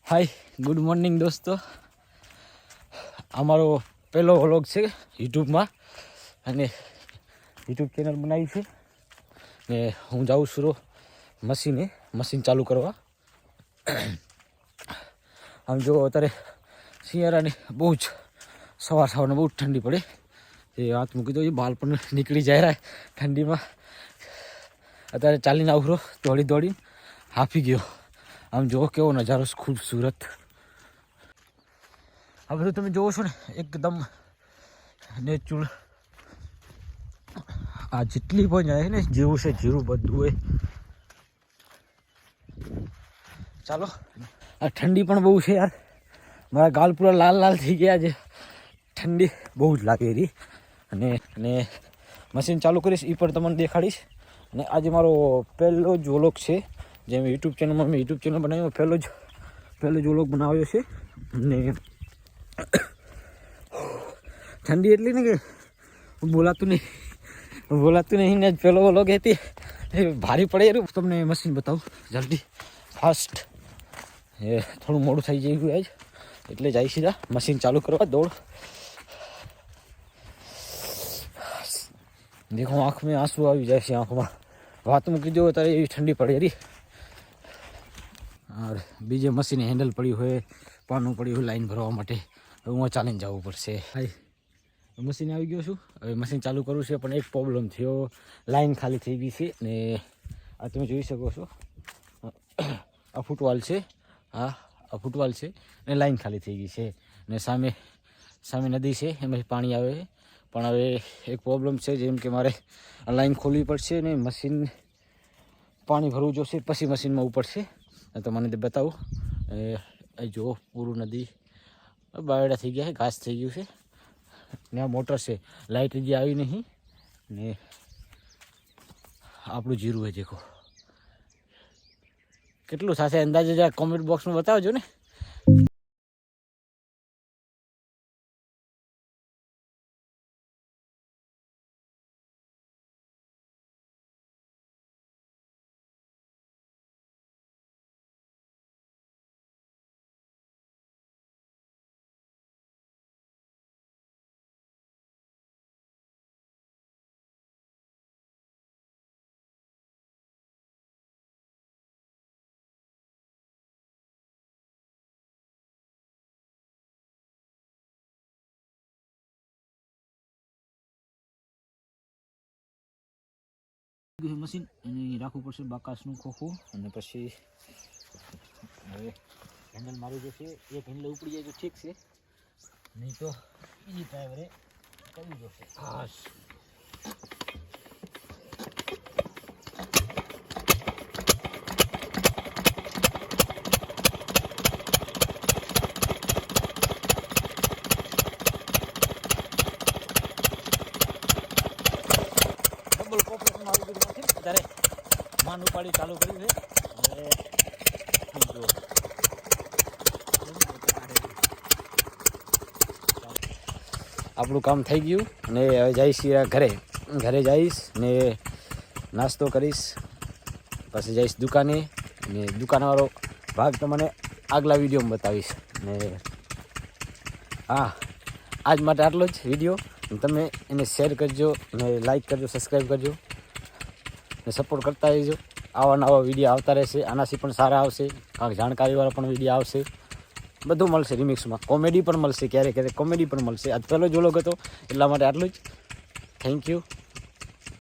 Hi good morning દોસ્તો, અમારો પહેલો વ્લોગ છે યુટ્યુબમાં અને યુટ્યુબ ચેનલ બનાવી છે ને હું જાઉં છું મશીન ચાલુ કરવા. આમ જો અત્યારે શિયાળાની બહુ જ સવારમાં બહુ ઠંડી પડે એ હાથ મૂકી દો, એ બાલ પણ નીકળી જાય ઠંડીમાં. અત્યારે ચાલીને આવરો દોડી હાફી ગયો. આમ જો કેવો નજારો ખૂબસૂરત. આ બધું તમે જોવો છો ને એકદમ નેચરલ. આ જેટલી પણ જાય ને જેવું છે જીરું બધું હોય. ચાલો, આ ઠંડી પણ બહુ છે યાર, મારા ગાલ પૂરા લાલ થઈ ગયા છે. ઠંડી બહુ જ લાગે રહી અને મશીન ચાલુ કરીશ એ પણ તમને દેખાડીશ. અને આજે મારો પહેલો જ વ્લોગ છે જે મેં યુટ્યુબ ચેનલ બનાવ્યો, પહેલો જ વ્લોગ બનાવ્યો છે. ને ઠંડી એટલી ને કે બોલાતું નહીં ને પહેલો વ્લોગ હતી ભારી પડે એનું. તમને મશીન બતાવું જલ્દી ફાસ્ટ. એ થોડું મોડું થઈ ગયું આજ એટલે જાય સીધા મશીન ચાલુ કરવા દોડ. દેખો આંખ મેં આંસુ આવી જાય છે, આંખમાં વાત મૂકી દો ત્યારે એવી ઠંડી પડે રહી. और बीजे मशीन हेन्डल पड़ी हुए पानू पड़ी हुई लाइन भरवा माटे वहाँ चालीने जવું પડશે. હાય મશીન આવી ગયો છું, હવે મશીન ચાલુ કરવું છે પણ એક પ્રોબ્લેમ થયો, લાઈન ખાલી થઈ ગઈ છે. ને આ તમે જોઈ શકો છો આ ફૂટવાલ છે, આ ફૂટવાલ છે ને લાઈન ખાલી થઈ ગઈ છે. ને સામે નદી છે એમાં પાણી આવે છે. પણ હવે એક પ્રોબ્લેમ છે જેમ કે મારે લાઈન ખોલવી પડશે ને મશીન પાણી ભરવું જોશે પછી મશીનમાં ઉપડશે. તો મને બતાવું એ જો પૂરું નદી બાવડા થઈ ગયા છે, ઘાસ થઈ ગયું છે ને આ મોટર છે, લાઇટ હજી આવી નહીં. ને આપણું જીરું છે દેખો કેટલું થશે અંદાજે જરા કોમેન્ટ બોક્સમાં બતાવજો ને. મશીન એને રાખવું પડશે બાકાસનું ખોખું અને પછી હવે હેન્ડલ મારું જે છે એક હેન્ડલ ઉપડી જાય તો ઠીક છે, નહીં તો બીજી ડ્રાઈવરે કરવું જોશે. ખાસ ત્યારે માન ઉપાડી ચાલુ કર્યું છે. હવે જો આપણું કામ થઈ ગયું અને હવે જઈશ ઘરે જઈશ ને નાસ્તો કરીશ, પછી જઈશ દુકાને ને દુકાનવાળો ભાગ તમને આગલા વિડીયોમાં બતાવીશ. ને હા, આજ માટે આટલો જ વિડીયો. તમે એને શેર કરજો ને લાઈક કરજો, સબસ્ક્રાઈબ કરજો ને સપોર્ટ કરતા રહેજો. આવા વિડીયો આવતા રહેશે, આનાથી પણ સારા આવશે, કાંઈક જાણકારીવાળા પણ વિડીયો આવશે, બધું મળશે. રિમિક્સમાં કોમેડી પણ મળશે, ક્યારેક કોમેડી પણ મળશે. આજ પહેલો જ વ્લોગ હતો એટલા માટે આટલું જ. Thank you.